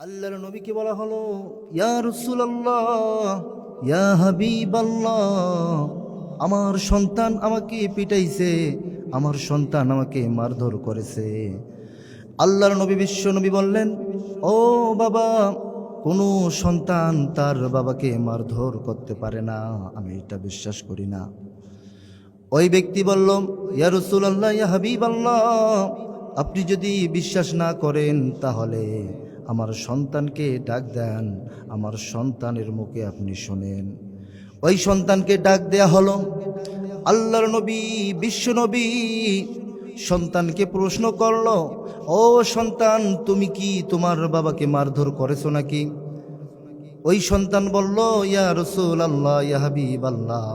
আল্লাহর নবীকে বলা হলো, ইয়া রাসূলুল্লাহ, ইয়া হাবিবাল্লাহ, আমার সন্তান আমাকে পিটাইছে, আমার সন্তান আমাকে মারধর করেছে। আল্লাহর নবী বিশ্ব নবী বললেন, ও বাবা, কোনো সন্তান তার বাবাকে মারধর করতে পারে না, আমি এটা বিশ্বাস করি না। ওই ব্যক্তি বলল, ইয়া রাসূলুল্লাহ, ইয়া হাবিবাল্লাহ, আপনি যদি বিশ্বাস না করেন তাহলে আমার সন্তানকে ডাক দেন, আমার সন্তানের মুখে আপনি শোনেন। ওই সন্তানকে ডাক দেয়া হলো। আল্লাহর নবী বিশ্ব নবী সন্তানকে প্রশ্ন করলো, ও সন্তান, তুমি কি তোমার বাবাকে মারধর করেছো নাকি? ওই সন্তান বলল, ইয়া রাসূলুল্লাহ, ইয়া হাবিবাল্লাহ,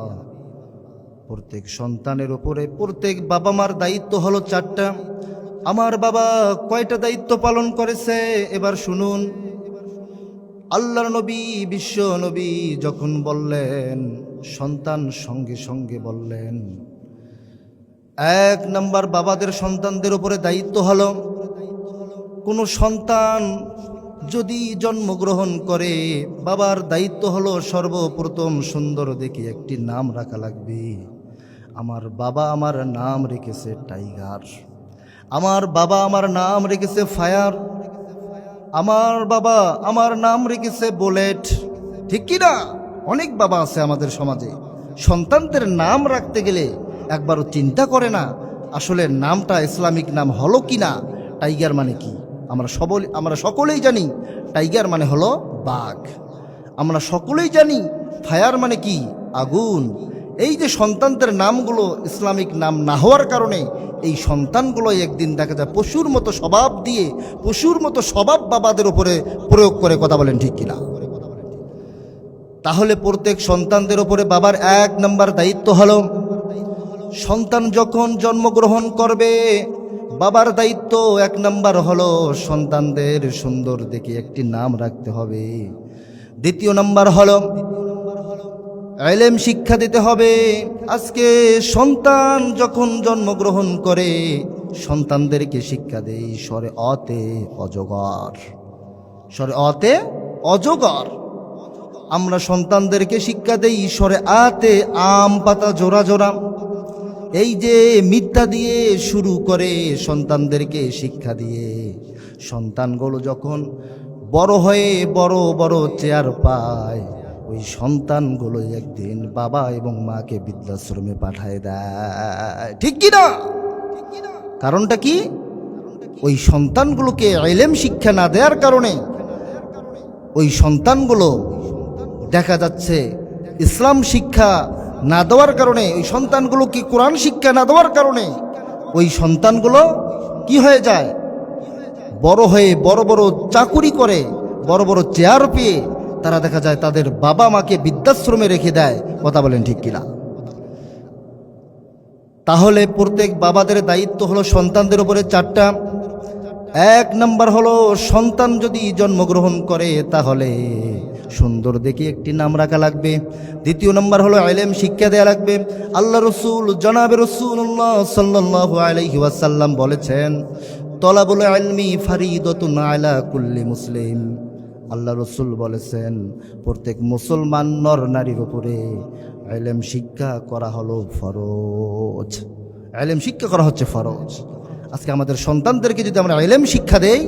প্রত্যেক সন্তানের উপরে প্রত্যেক বাবা মার দায়িত্ব হলো 4টা। আমার বাবা কয়টা দায়িত্ব পালন করেছে এবার শুনুন। আল্লাহর নবী বিশ্ব নবী যখন বললেন, সন্তান সঙ্গে সঙ্গে বললেন, 1 নাম্বার বাবাদের সন্তানদের উপরে দায়িত্ব হলো, কোনো সন্তান যদি জন্মগ্রহণ করে বাবার দায়িত্ব হলো সর্বপ্রথম সুন্দর দেখে একটি নাম রাখা লাগবে। আমার বাবা আমার নাম রেখেছে টাইগার, আমার বাবা আমার নাম রেখেছে ফায়ার, আমার বাবা আমার নাম রেখেছে বুলেট। ঠিক কি না? অনেক বাবা আছে আমাদের সমাজে, সন্তানদের নাম রাখতে গেলে একবারও চিন্তা করে না আসলে নামটা ইসলামিক নাম হলো কি না। টাইগার মানে কি? আমরা সকলেই জানি টাইগার মানে হলো বাঘ। আমরা সকলেই জানি ফায়ার মানে কি? আগুন। এই যে সন্তানদের নামগুলো ইসলামিক নাম না হওয়ার কারণে এই সন্তানগুলো একদিন দেখা যায় পশুর মতো স্বভাব দিয়ে, পশুর মতো স্বভাব বাবাদের উপরে প্রয়োগ করে। কথা বলেন ঠিক কিনা? তাহলে প্রত্যেক সন্তানদের উপরে বাবার 1 নাম্বার দায়িত্ব হলো, সন্তান যখন জন্মগ্রহণ করবে বাবার দায়িত্ব 1 নাম্বার হলো সন্তানদের সুন্দর দেখে একটি নাম রাখতে হবে। 2 নাম্বার হলো ইলম শিক্ষা দিতে হবে। আজকে সন্তান যখন জন্মগ্রহণ করে সন্তানদেরকে শিক্ষা দেই স্বরে অতে অজগর, স্বরে অতে অজগর। আমরা সন্তানদেরকে শিক্ষা দেই স্বরে আতে আম পাতা জোড়া জোড়া। এই যে মিথ্যা দিয়ে শুরু করে সন্তানদেরকে শিক্ষা দিয়ে, সন্তানগুলো যখন বড় হয়ে বড় বড় চেয়ার পায় ওই সন্তানগুলো একদিন বাবা এবং মাকে বৃদ্ধাশ্রমে পাঠায় দেয়। ঠিক কি না? কারণটা কি? ওই সন্তানগুলোকে ইলম শিক্ষা না দেওয়ার কারণে, ওই সন্তানগুলো দেখা যাচ্ছে ইসলাম শিক্ষা না দেওয়ার কারণে, ওই সন্তানগুলোকে কোরআন শিক্ষা না দেওয়ার কারণে ওই সন্তানগুলো কি হয়ে যায়? বড় হয়ে বড় বড় চাকুরি করে, বড় বড় চেয়ার পেয়ে তারা দেখা যায় তাদের বাবা মাকে বৃদ্ধাশ্রমে রেখে দেয়। কথা বলেন ঠিক কিনা? তাহলে প্রত্যেক বাবাদের দায়িত্ব হলো সন্তানদের উপরে 4টা। 1 নাম্বার হলো সন্তান যদি জন্মগ্রহণ করে তাহলে সুন্দর দেখে একটি নাম রাখা লাগবে। 2 নাম্বার হলো ইলম শিক্ষা দেয়া লাগবে। আল্লাহ রসুল জনাবে রাসূলুল্লাহ সাল্লাল্লাহু আলাইহি ওয়াসাল্লাম বলেছেন, তলাবুল ইলমি ফারিদাতুন আলা কুল্লি মুসলিম। আল্লাহ রসুল বলেছেন প্রত্যেক মুসলমান নর নারীর উপরে ইলম শিক্ষা করা হলো ফরজ। ইলম শিক্ষা করা হচ্ছে ফরজ। আজকে আমাদের সন্তানদেরকে যদি আমরা ইলম শিক্ষা দেই,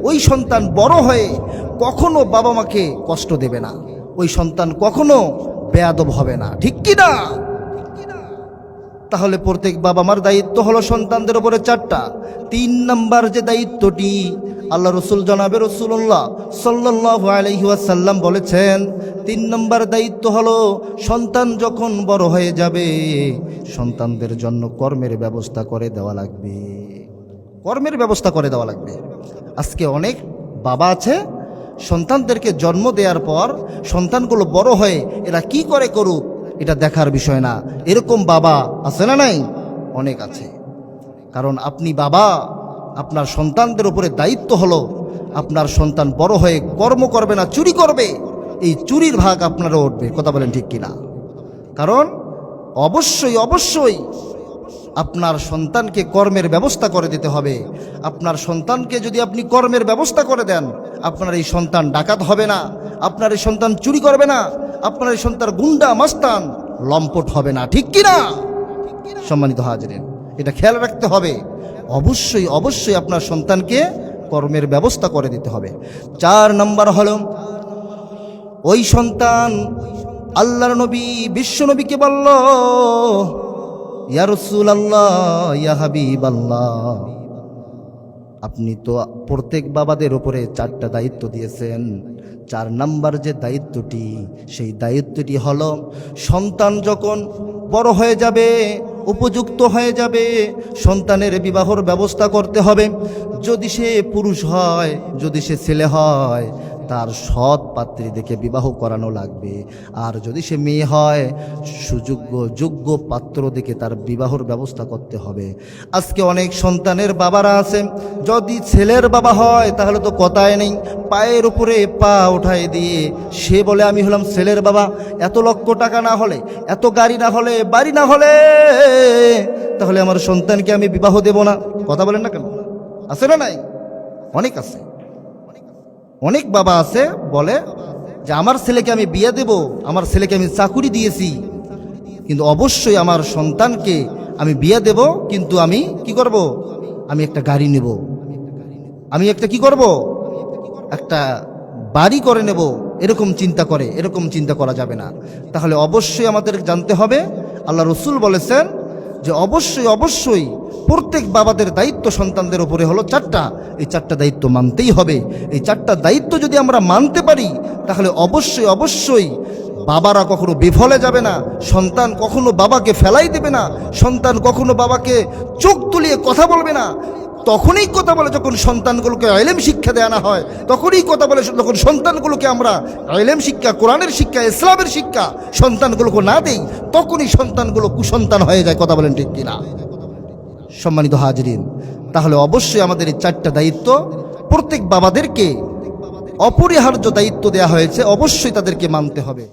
ওই সন্তান বড় হয়ে কখনো বাবা মাকে কষ্ট দেবে না, ওই সন্তান কখনো বেয়াদব হবে না। ঠিক কি না? তাহলে প্রত্যেক বাবা মার দায়িত্ব হলো সন্তানদের উপরে 4টা। 3 নাম্বার যে দায়িত্বটি আল্লাহ রসুল জনাবে রাসূলুল্লাহ সাল্লাল্লাহু আলাইহি ওয়াসাল্লাম বলেছেন, 3 নাম্বার দায়িত্ব হলো সন্তান যখন বড় হয়ে যাবে সন্তানদের জন্য কর্মের ব্যবস্থা করে দেওয়া লাগবে। কর্মের ব্যবস্থা করে দেওয়া লাগবে। আজকে অনেক বাবা আছে সন্তানদেরকে জন্ম দেওয়ার পর সন্তানগুলো বড় হয়ে এরা কি করে করুক এটা দেখার বিষয় না, এরকম বাবা আছে না? নাই? অনেক আছে। কারণ আপনি বাবা, আপনার সন্তানদের উপরে দায়িত্ব হলো আপনার সন্তান বড় হয়ে কর্ম করবে না, চুরি করবে, এই চুরির ভাগ আপনারও উঠবে। কথা বলেন ঠিক কিনা? কারণ অবশ্যই অবশ্যই আপনার সন্তানকে কর্মের ব্যবস্থা করে দিতে হবে। আপনার সন্তানকে যদি আপনি কর্মের ব্যবস্থা করে দেন, আপনার এই সন্তান ডাকাত হবে না, আপনার এই সন্তান চুরি করবে না, আপনার এই সন্তান গুন্ডা মাস্তান লম্পট হবে না, ঠিক কি না? সম্মানিত হাজিরিন, এটা খেয়াল রাখতে হবে। অবশ্যই অবশ্যই আপনার সন্তানকে কর্মের ব্যবস্থা করে দিতে হবে। 4 নম্বর হলো, ওই সন্তান আল্লাহর নবী বিশ্ব নবীকে বলল, ইয়া রাসূলুল্লাহ, ইয়া হাবিবাল্লাহ, আপনি তো প্রত্যেক বাবাদের উপরে 4টা দায়িত্ব দিয়েছেন। 4 নাম্বার যে দায়িত্বটি, সেই দায়িত্বটি হলো সন্তান যখন বড় হয়ে যাবে, উপযুক্ত হয়ে যাবে, সন্তানের বিবাহর ব্যবস্থা করতে হবে। যদি সে পুরুষ হয়, যদি সে ছেলে হয়, তার সৎ পাত্রী দেখে বিবাহ করানো লাগবে। আর যদি সে মেয়ে হয়, যোগ্য পাত্র দেখে তার বিবাহর ব্যবস্থা করতে হবে। আজকে অনেক সন্তানের বাবারা আছেন, যদি ছেলের বাবা হয় তাহলে তো কথাই নেই, পায়ের উপরে পা উঠাই দিয়ে সে বলে আমি হলাম ছেলের বাবা, এত লক্ষ টাকা না হলে, এত গাড়ি না হলে, বাড়ি না হলে তাহলে আমার সন্তানকে আমি বিবাহ দেব না। কথা বলেন না কেন? আছে না নাই? অনেক আছে। অনেক বাবা আছে বলে যে আমার ছেলেকে আমি বিয়ে দেব, আমার ছেলেকে আমি চাকুরি দিয়েছি, কিন্তু অবশ্যই আমার সন্তানকে আমি বিয়ে দেব, কিন্তু আমি কি করব? আমি একটা গাড়ি নেব, আমি একটা কি করব? একটা বাড়ি করে নেব। এরকম চিন্তা করে, এরকম চিন্তা করা যাবে না। তাহলে অবশ্যই আমাদের জানতে হবে, আল্লাহ রসুল বলেছেন যে অবশ্যই অবশ্যই প্রত্যেক বাবাদের দায়িত্ব সন্তানদের উপরে হলো 4টা। এই 4টা দায়িত্ব মানতেই হবে। এই 4টা দায়িত্ব যদি আমরা মানতে পারি, তাহলে অবশ্যই অবশ্যই বাবারা কখনো বিফলে যাবে না, সন্তান কখনো বাবাকে ফেলাই দেবে না, সন্তান কখনো বাবাকে চোখ তুলিয়ে কথা বলবে না। তখনই কথা বলে যখন সন্তানগুলোকে ইলম শিক্ষা দেওয়া না হয়, তখনই কথা বলে যখন সন্তানগুলোকে আমরা ইলম শিক্ষা, কোরআনের শিক্ষা, ইসলামের শিক্ষা সন্তানগুলোকে না দেই, তখনই সন্তানগুলো কুসন্তান হয়ে যায়। কথা বলেন ঠিক কিনা? সম্মানিত হাজিরিন, তাহলে অবশ্যই আমাদের এই 4টা দায়িত্ব প্রত্যেক বাবাদেরকে অপরিহার্য দায়িত্ব দেওয়া হয়েছে, অবশ্যই তাদেরকে মানতে হবে।